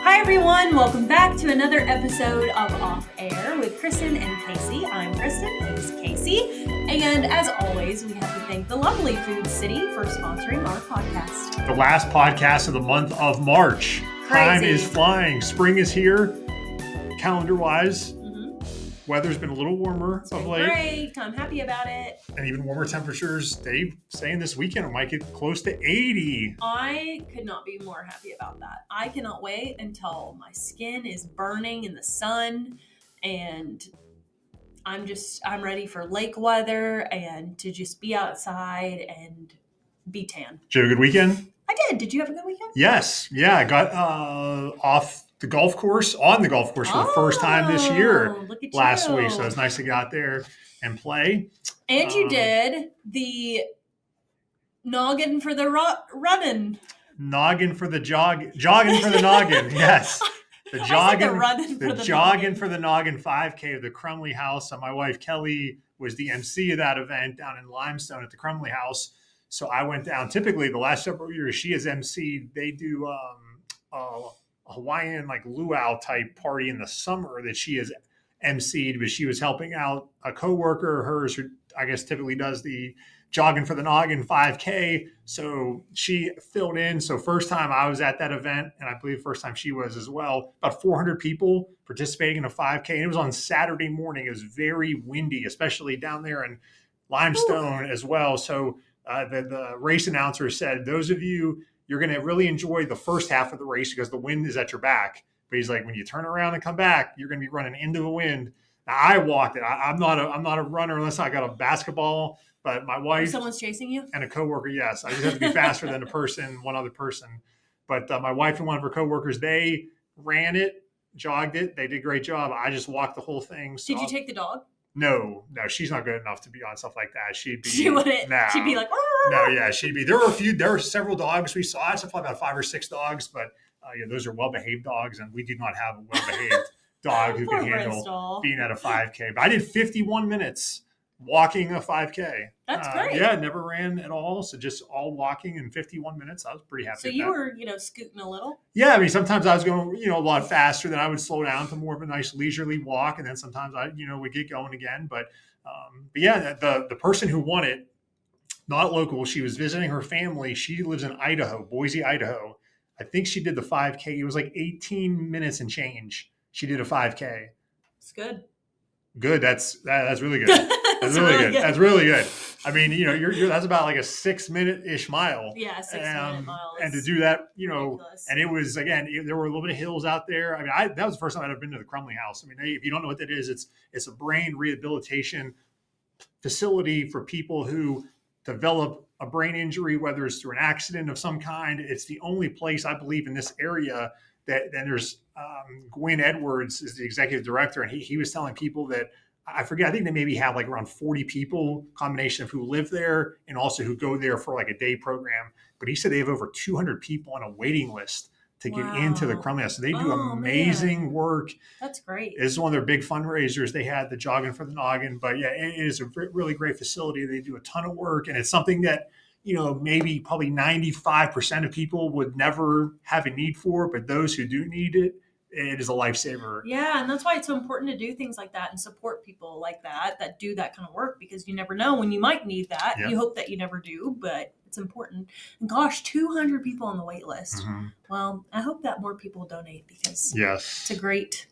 Hi everyone, welcome back to another episode of Off Air with Kristen and Casey. I'm Kristen, this is Casey, and as always, we have to thank the lovely Food City for sponsoring our podcast. The last podcast of the month of March. Crazy. Time is flying. Spring is here, calendar-wise. Weather's been a little warmer of late. Great, I'm happy about it. And even warmer temperatures. They saying this weekend it might get close to 80. I could not be more happy about that. I cannot wait until my skin is burning in the sun and I'm ready for lake weather and to just be outside and be tan. Did you have a good weekend? I did. Did you have a good weekend? Yes. Yeah, I got off the golf course, on the golf course for the first time this year last week. So it was nice to get out there and play. And you did the noggin for the running. Noggin for the jogging for the noggin. Yes. The jogging for the noggin 5K of the Crumley House. And my wife Kelly was the MC of that event down in Limestone at the Crumley House. So I went down. Typically, the last several years, she has MC'd. They do a Hawaiian luau type party in the summer that she has MC'd, but she was helping out a coworker of hers who I guess typically does the jogging for the noggin 5K. So she filled in. So first time I was at that event, and I believe first time she was as well, about 400 people participating in a 5K. And it was on Saturday morning. It was very windy, especially down there in Limestone as well. So the race announcer said, those of you, you're going to really enjoy the first half of the race because the wind is at your back. But he's like, when you turn around and come back, you're going to be running into the wind. Now, I walked it. I'm not a runner unless I got a basketball. But my wife, someone's chasing you, and a coworker, yes, I just have to be faster than one other person. But my wife and one of her coworkers, they ran it, jogged it. They did a great job. I just walked the whole thing. So did you take the dog? No, she's not good enough to be on stuff like that. She wouldn't. No. She'd be like, no, yeah, she'd be. There were several dogs we saw. I saw about 5 or 6 dogs, but those are well-behaved dogs, and we did not have a well-behaved dog who could handle being at a 5K. But I did 51 minutes walking a 5K. That's great. Yeah, never ran at all. So just all walking in 51 minutes. I was pretty happy. So you were, scooting a little? Yeah, I mean, sometimes I was going, a lot faster. Then I would slow down to more of a nice leisurely walk. And then sometimes I, would get going again. But yeah, the person who won it, not local, she was visiting her family. She lives in Idaho, Boise, Idaho. I think she did the 5K. It was like 18 minutes and change. She did a 5K. It's good. Good. That's really good. That's really good. That's really good. I mean, you're that's about like a 6-minute-ish mile. Yeah, 6-minute mile. And to do that, ridiculous. And it was, again, there were a little bit of hills out there. I mean, that was the first time I'd ever been to the Crumley House. I mean, if you don't know what that is, it's a brain rehabilitation facility for people who develop a brain injury, whether it's through an accident of some kind. It's the only place, I believe, in this area that there's Gwynn Edwards is the executive director, and he was telling people that, I forget, I think they maybe have like around 40 people, combination of who live there and also who go there for like a day program. But he said they have over 200 people on a waiting list to get into the Crumley House. So they do amazing work. That's great. This is one of their big fundraisers. They had the jogging for the noggin. But yeah, it is a really great facility. They do a ton of work. And it's something that, maybe probably 95% of people would never have a need for. But those who do need it, it is a lifesaver. Yeah, and that's why it's so important to do things like that and support people like that do that kind of work, because you never know when you might need that. Yep. You hope that you never do, but it's important. And gosh, 200 people on the wait list. Mm-hmm. Well, I hope that more people donate because it's a great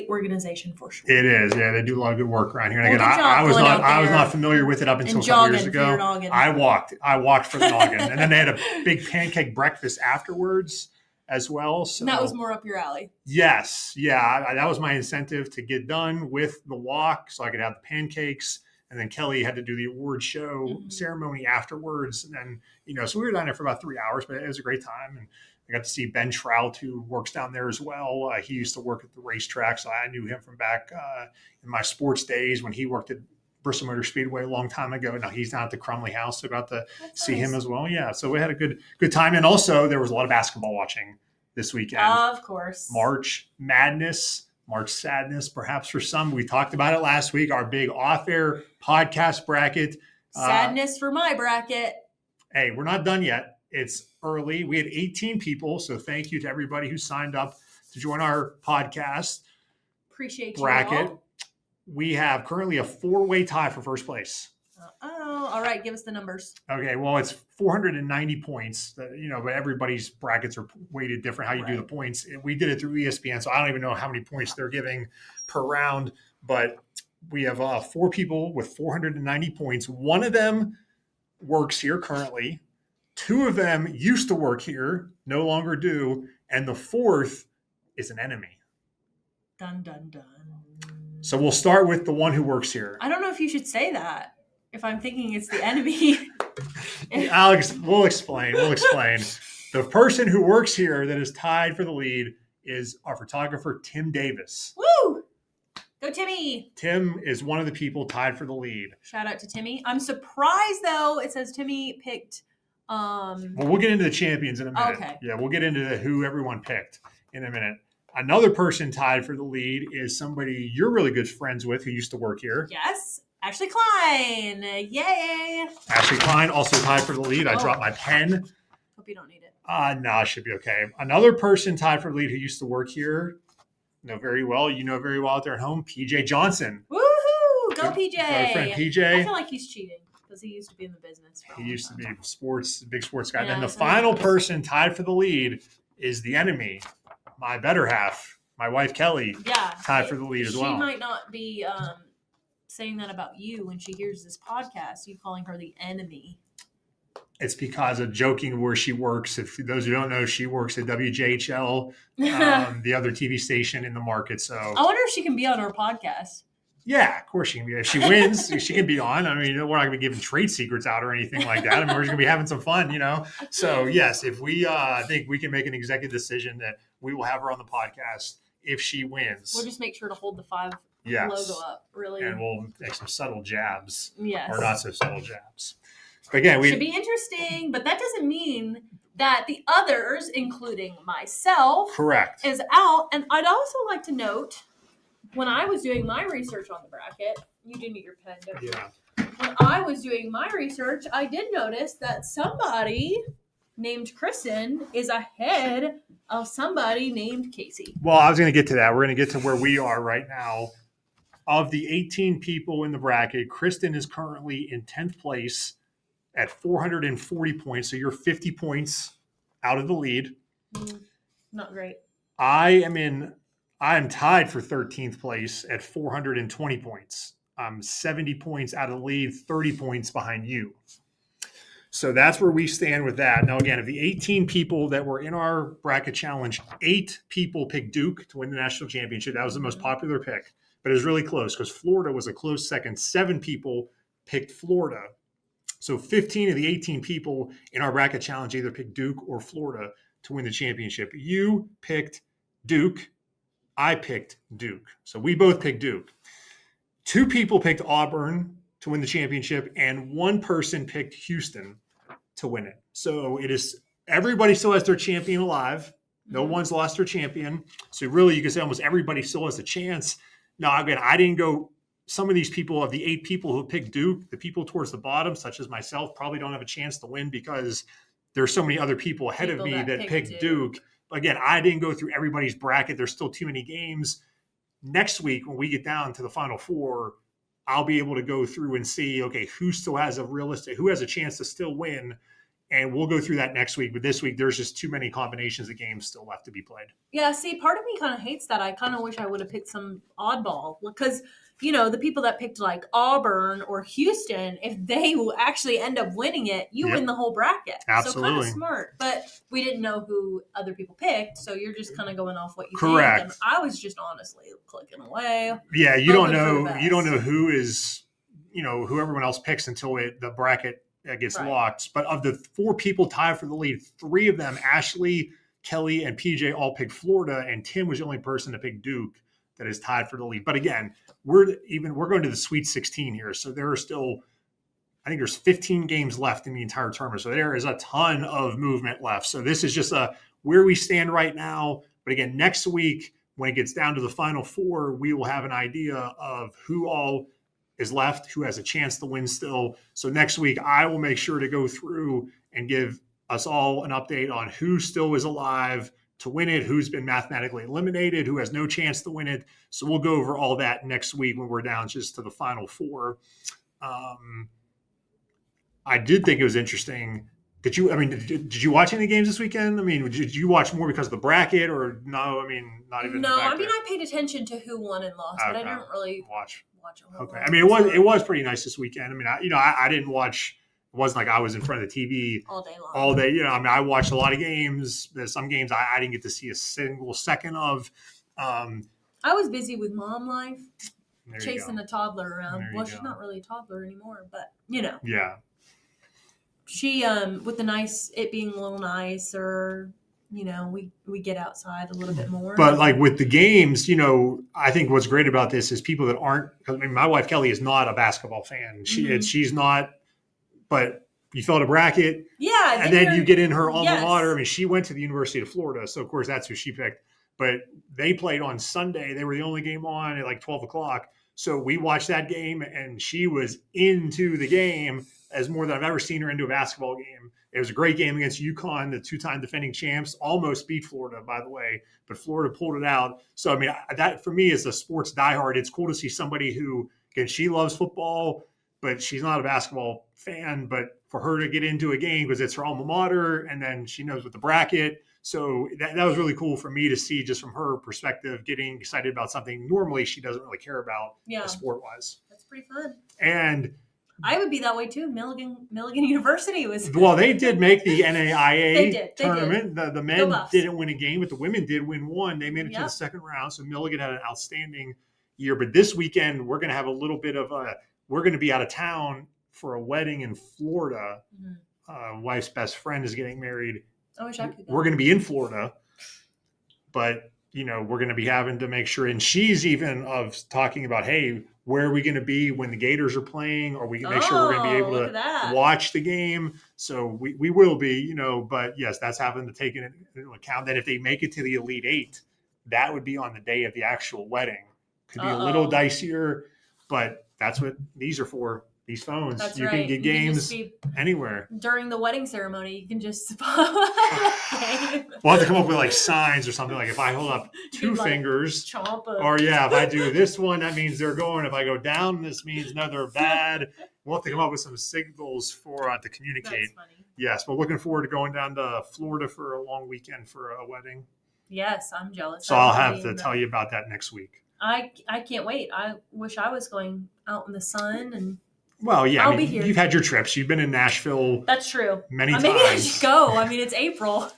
organization for sure. It is. Yeah, they do a lot of good work around here. And again, I was not familiar with it up until a couple years ago. I walked for the noggin. And then they had a big pancake breakfast afterwards as well. So and that was more up your alley. Yes. Yeah. That was my incentive to get done with the walk so I could have the pancakes. And then Kelly had to do the award show ceremony afterwards. And then, so we were down there for about 3 hours, but it was a great time. And I got to see Ben Trout, who works down there as well. He used to work at the racetrack. So I knew him from back in my sports days when he worked at Bristol Motor Speedway a long time ago. Now he's down at the Crumley House, so got to see him as well. Yeah, so we had a good time. And also there was a lot of basketball watching this weekend. Of course. March Madness, March Sadness, perhaps for some. We talked about it last week, our big off-air podcast bracket. Sadness for my bracket. Hey, we're not done yet. It's early. We had 18 people, so thank you to everybody who signed up to join our podcast Appreciate bracket. You we have currently a 4-way tie for first place. All right. Give us the numbers. Okay. Well, it's 490 points, but everybody's brackets are weighted different, how you do the points. We did it through ESPN, so I don't even know how many points they're giving per round, but we have 4 people with 490 points. One of them works here currently. 2 of them used to work here, no longer do. And the 4th is an enemy. Dun, dun, dun. So we'll start with the one who works here. I don't know if you should say that. If I'm thinking it's the enemy. Alex, we'll explain. The person who works here that is tied for the lead is our photographer, Tim Davis. Woo! Go, Timmy. Tim is one of the people tied for the lead. Shout out to Timmy. I'm surprised, though. It says Timmy picked... Well, we'll get into the champions in a minute. Okay. Yeah, we'll get into who everyone picked in a minute. Another person tied for the lead is somebody you're really good friends with who used to work here. Yes. Ashley Klein. Yay. Ashley Klein also tied for the lead. I dropped my pen. Hope you don't need it. No, it should be okay. Another person tied for the lead who used to work here. Know very well out there at home. PJ Johnson. Woohoo! Go PJ. Our friend PJ. I feel like he's cheating because he used to be in the business. He used to be big sports guy. Then the final person tied for the lead is the enemy. My better half, my wife Kelly, tied for the lead as well. She might not be saying that about you when she hears this podcast. You calling her the enemy? It's because of joking where she works. If those who don't know, she works at WJHL, the other TV station in the market. So I wonder if she can be on our podcast. Yeah, of course she can be. If she wins, she can be on. I mean, we're not going to be giving trade secrets out or anything like that. I mean, we're just going to be having some fun, So, yes, if we think we can make an executive decision that we will have her on the podcast if she wins. We'll just make sure to hold the 5 logo up, really. And we'll make some subtle jabs. Yes. Or not so subtle jabs. But again, should be interesting, but that doesn't mean that the others, including myself, correct, is out. And I'd also like to note, when I was doing my research on the bracket, you do need your pen, don't you? Yeah. When I was doing my research, I did notice that somebody named Kristen is ahead of somebody named Casey. Well, I was going to get to that. We're going to get to where we are right now. Of the 18 people in the bracket, Kristen is currently in 10th place at 440 points. So you're 50 points out of the lead. Not great. I am tied for 13th place at 420 points. I'm 70 points out of the lead, 30 points behind you. So that's where we stand with that. Now, again, of the 18 people that were in our bracket challenge, 8 people picked Duke to win the national championship. That was the most popular pick, but it was really close because Florida was a close second. 7 people picked Florida. So 15 of the 18 people in our bracket challenge either picked Duke or Florida to win the championship. You picked Duke. I picked Duke. So we both picked Duke. 2 people picked Auburn to win the championship, and 1 person picked Houston to win it. So it is everybody still has their champion alive. No one's lost their champion. So really you can say almost everybody still has a chance. Now, again, I didn't go – some of these people, of the 8 people who picked Duke, the people towards the bottom, such as myself, probably don't have a chance to win because there's so many other people ahead of me that picked Duke. Again, I didn't go through everybody's bracket. There's still too many games. Next week, when we get down to the Final Four, I'll be able to go through and see, okay, who still has who has a chance to still win. And we'll go through that next week. But this week, there's just too many combinations of games still left to be played. Yeah, see, part of me kind of hates that. I kind of wish I would have picked some oddball because – the people that picked like Auburn or Houston, if they will actually end up winning it, you win the whole bracket. Absolutely. So kind of smart. But we didn't know who other people picked, so you're just kind of going off what you correct. think. And I was just honestly clicking away. Yeah, you don't know. You don't know who is, who everyone else picks until the bracket gets locked. But of the 4 people tied for the lead, 3 of them, Ashley, Kelly, and PJ, all picked Florida, and Tim was the only person to pick Duke that is tied for the lead. But again, we're going to the Sweet 16 here. So there are still, I think there's 15 games left in the entire tournament. So there is a ton of movement left. So this is just where we stand right now. But again, next week, when it gets down to the Final Four, we will have an idea of who all is left, who has a chance to win still. So next week, I will make sure to go through and give us all an update on who still is alive, to win it, who's been mathematically eliminated, who has no chance to win it. So we'll go over all that next week when we're down just to the final four. I did think it was interesting. Did you watch any games this weekend? I mean, did you watch more because of the bracket or no? I mean, not even. No, I mean, I paid attention to who won and lost, but I didn't really watch a whole Okay. lot. I mean, it was pretty nice this weekend. I mean, I didn't watch. It wasn't like I was in front of the TV all day long. All day. I mean, I watched a lot of games. There's some games I didn't get to see a single second of. I was busy with mom life, chasing a toddler around. Well, she's not really a toddler anymore, but Yeah. She with it being a little nicer, we get outside a little bit more. But like with the games, I think what's great about this is people that aren't. I mean, my wife Kelly is not a basketball fan. She's not. But you fill out a bracket, and then you get in her alma mater. I mean, she went to the University of Florida, so of course that's who she picked. But they played on Sunday. They were the only game on at like 12 o'clock. So we watched that game, and she was into the game as more than I've ever seen her into a basketball game. It was a great game against UConn, the two-time defending champs, almost beat Florida, by the way, but Florida pulled it out. So, I mean, that for me is a sports diehard. It's cool to see somebody who, again, she loves football, but she's not a basketball fan. But for her to get into a game because it's her alma mater, and then she knows with the bracket. So that was really cool for me to see just from her perspective, getting excited about something normally she doesn't really care about sport-wise. That's pretty fun. And I would be that way too. Milligan University was. Well, they did make the NAIA tournament. They did. The men didn't win a game, but the women did win one. They made it to the second round. So Milligan had an outstanding year. But this weekend, we're going to have a little bit of we're going to be out of town for a wedding in Florida. Mm-hmm. Wife's best friend is getting married. I wish I could go. We're going to be in Florida, but we're going to be having to make sure. And she's even talking about, hey, where are we going to be when the Gators are playing? Or we can make sure we're going to be able to watch the game. So we will be, but yes, that's having to take into account that if they make it to the Elite Eight, that would be on the day of the actual wedding. Could be a little dicier, but that's what these are for. These phones. That's you right. can get games anywhere. During the wedding ceremony, you can just game. We'll have to come up with like signs or something. Like if I hold up two fingers, or if I do this one, that means they're going. If I go down, this means no, they're bad. We'll have to come up with some signals for to communicate. That's funny. Yes, but looking forward to going down to Florida for a long weekend for a wedding. Yes, I'm jealous. So I'll have to tell you about that next week. I can't wait. I wish I was going out in the sun and. Well, yeah, I'll be here. You've had your trips. You've been in Nashville. That's true. Many times. Maybe I should go. I mean, it's April.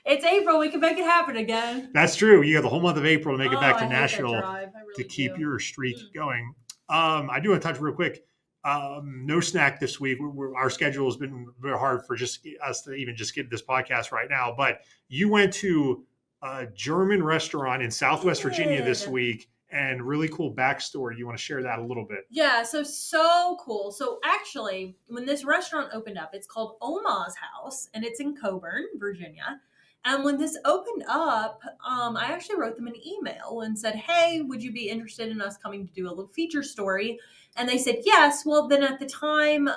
It's April. We can make it happen again. That's true. You got the whole month of April to make it back to Nashville really to keep your streak going. I do want to touch real quick. No snack this week. Our schedule has been very hard for just us to even just get this podcast right now. But you went to a German restaurant in Southwest Virginia this week. And really cool backstory. You want to share that a little bit? Yeah, so cool. So actually, when this restaurant opened up, it's called Oma's House, and it's in Coburn, Virginia. And when this opened up, I actually wrote them an email and said, hey, would you be interested in us coming to do a little feature story? And they said, yes. Well, then at the time,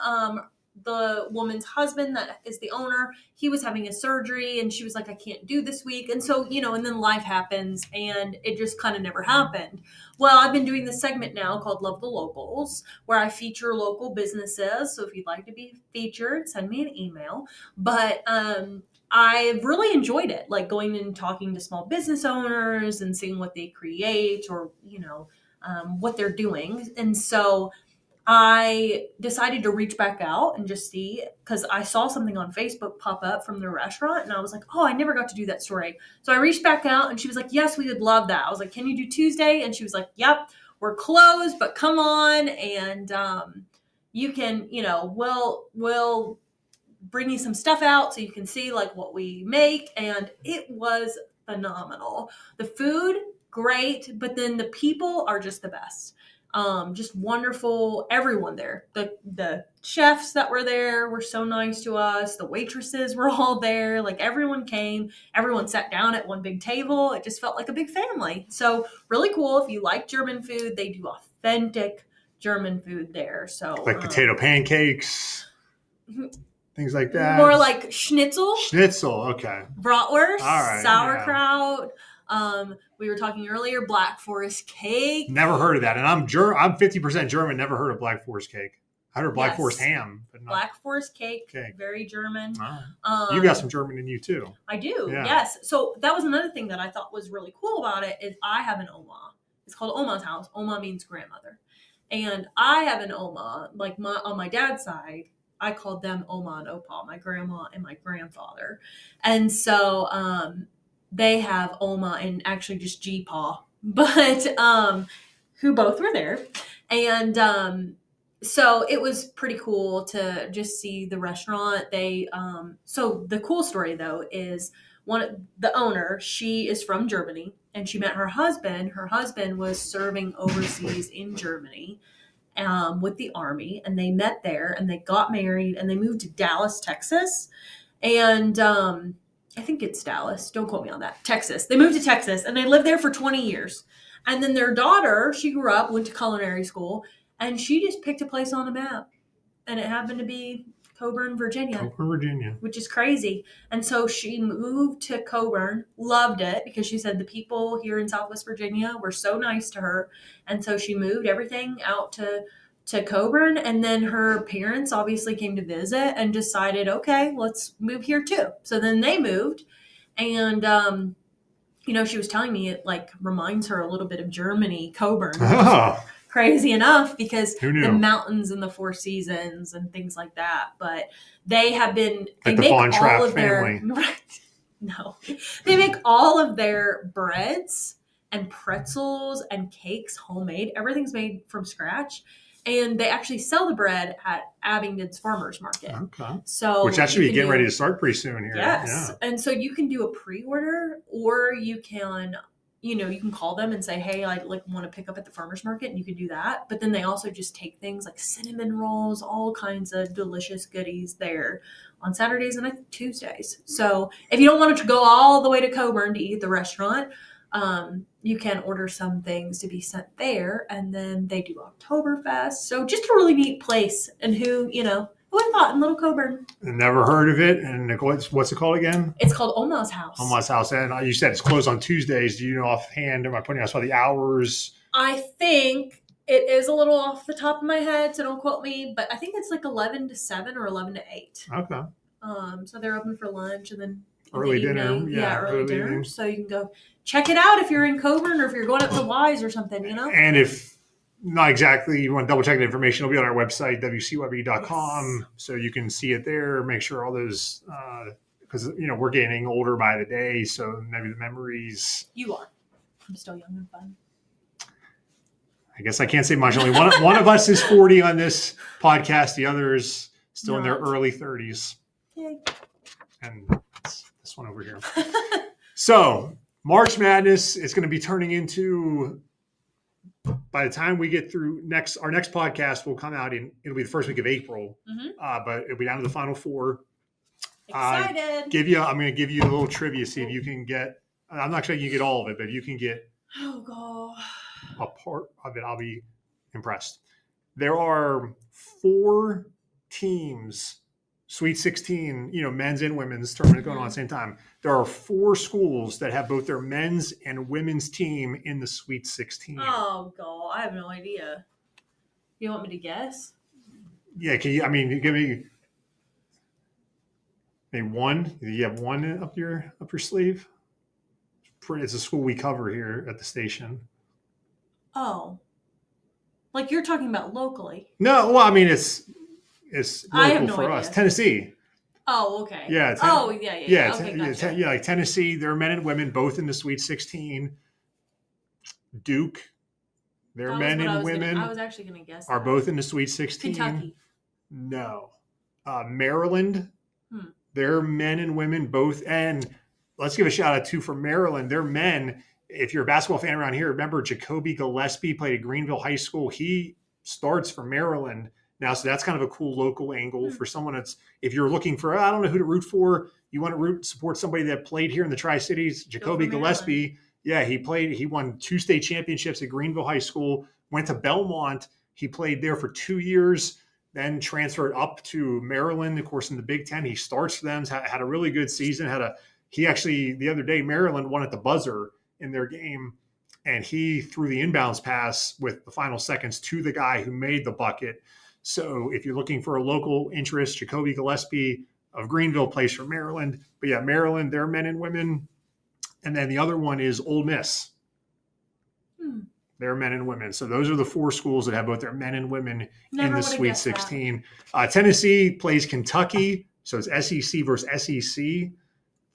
the woman's husband that is the owner, he was having a surgery and she was like, I can't do this week. And so, and then life happens and it just kind of never happened. Well, I've been doing this segment now called Love the Locals, where I feature local businesses. So if you'd like to be featured, send me an email. But I've really enjoyed it, like going and talking to small business owners and seeing what they create or, what they're doing. And so I decided to reach back out and just see, because I saw something on Facebook pop up from the restaurant and I was like, oh, I never got to do that story. So I reached back out and she was like, yes, we would love that. I was like, can you do Tuesday? And she was like, yep, we're closed, but come on. And you can, we'll bring you some stuff out so you can see like what we make. And it was phenomenal. The food, great. But then the people are just the best. Just wonderful. Everyone there, the chefs that were there were so nice to us. The waitresses were all there. Like everyone came, everyone sat down at one big table. It just felt like a big family. So really cool. If you like German food, they do authentic German food there. So like potato pancakes. things like that. More like schnitzel. Schnitzel, okay. Bratwurst, all right, sauerkraut. Yeah. We were talking earlier, Black Forest cake. Never heard of that. And I'm 50% German, never heard of Black Forest cake. I heard of Black Forest ham. But not Black Forest cake, very German. Right. You got some German in you too. I do, yes. So that was another thing that I thought was really cool about it is I have an Oma. It's called Oma's house. Oma means grandmother. And I have an Oma, like on my dad's side, I called them Oma and Opa, my grandma and my grandfather. And so they have Oma and actually just G-Paw, but who both were there. And so it was pretty cool to just see the restaurant. So the cool story though is the owner, she is from Germany and she met her husband. Her husband was serving overseas in Germany with the Army, and they met there and they got married and they moved to Dallas, Texas. And I think it's Dallas. Don't quote me on that. Texas. They moved to Texas and they lived there for 20 years. And then their daughter, she grew up, went to culinary school, and she just picked a place on the map. And it happened to be Coburn, Virginia. Which is crazy. And so she moved to Coburn, loved it because she said the people here in Southwest Virginia were so nice to her. And so she moved everything out to Coburn. And then her parents obviously came to visit and decided, okay, let's move here too. So then they moved. And, she was telling me it like reminds her a little bit of Germany, Coburn. Oh. Crazy enough because the mountains and the Four Seasons and things like that. But they have been like the Von Trapp family. They make all of their breads and pretzels and cakes homemade. Everything's made from scratch. And they actually sell the bread at Abingdon's Farmers Market. Okay. So which actually be getting ready to start pretty soon here. Yes. Yeah. And so you can do a pre-order or you can you can call them and say, hey, I want to pick up at the farmer's market, and you can do that. But then they also just take things like cinnamon rolls, all kinds of delicious goodies there on Saturdays and I think Tuesdays. So if you don't want to go all the way to Coburn to eat at the restaurant, you can order some things to be sent there. And then they do Oktoberfest. So just a really neat place. And who would have thought in Little Coburn? Never heard of it. And what's it called again? It's called Oma's House. Oma's House. And you said it's closed on Tuesdays. Do you know offhand? Am I putting out the hours? I think it is a little off the top of my head, so don't quote me. But I think it's like 11 to 7 or 11 to 8. Okay. So they're open for lunch and then early dinner. Yeah, early dinner. Evening. So you can go check it out if you're in Coburn or if you're going up to Wise or something, And if not exactly, you want to double check the information, it'll be on our website, wcwb.com. Yes. So you can see it there, make sure all those, because, we're getting older by the day. So maybe the memories. You are. I'm still young and fun. I guess I can't say much. Only one of us is 40 on this podcast. The others still in their early 30s. Yay. And this one over here. So March Madness is going to be turning into, by the time we get through our next podcast will come out it'll be the first week of April. Mm-hmm. But it'll be down to the Final Four. Excited. I'm going to give you a little trivia, see if you can get, I'm not sure you get all of it, but if you can get a part of it, I'll be impressed. There are 4 teams, Sweet 16, men's and women's tournament going on at the same time. There are 4 schools that have both their men's and women's team in the Sweet 16. Oh, God. I have no idea. You want me to guess? Yeah. Can you give me one? Do you have one up your sleeve? It's a school we cover here at the station. Oh. Like you're talking about locally? No. Well, it's local for us. Tennessee. Oh, okay. Yeah. Yeah. Okay, gotcha. Like Tennessee, they're men and women both in the Sweet 16. Duke, their men and women. I was actually going to guess. Are both in the Sweet 16. Kentucky. No. Maryland, their men and women both. And let's give a shout out too for Maryland. Their men. If you're a basketball fan around here, remember Jacoby Gillespie played at Greenville High School. He starts for Maryland now, so that's kind of a cool local angle for someone that's, if you're looking for, I don't know who to root for, you want to support somebody that played here in the Tri-Cities, Jacoby Gillespie. Yeah, he won 2 state championships at Greenville High School, went to Belmont. He played there for 2 years, then transferred up to Maryland, of course, in the Big Ten. He starts for them, had a really good season. He actually, the other day, Maryland won at the buzzer in their game, and he threw the inbounds pass with the final seconds to the guy who made the bucket. So if you're looking for a local interest, Jacoby Gillespie of Greenville plays for Maryland. But yeah, Maryland, their men and women. And then the other one is Ole Miss. Their men and women. So those are the 4 schools that have both their men and women in the Sweet 16. Tennessee plays Kentucky. So it's SEC versus SEC.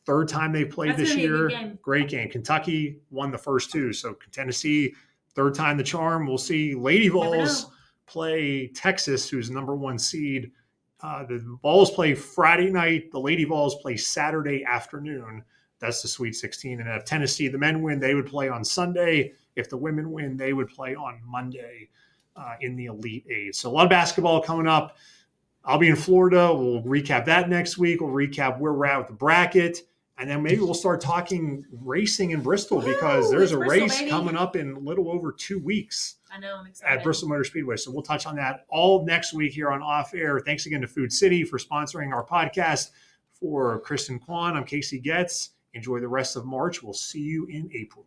Third time they played this year. Great game. Kentucky won the first 2. So Tennessee, third time the charm. We'll see. Lady Vols play Texas, who's number 1 seed. The Vols play Friday night. The Lady Vols play Saturday afternoon. That's the Sweet 16. And if Tennessee, the men win, they would play on Sunday. If the women win, they would play on Monday in the Elite 8. So a lot of basketball coming up. I'll be in Florida. We'll recap that next week. We'll recap where we're at with the bracket. And then maybe we'll start talking racing in Bristol because there's a race coming up in a little over 2 weeks. I know, I'm excited. At Bristol Motor Speedway. So we'll touch on that all next week here on Off Air. Thanks again to Food City for sponsoring our podcast. For Kristen Kwan, I'm Casey Getz. Enjoy the rest of March. We'll see you in April.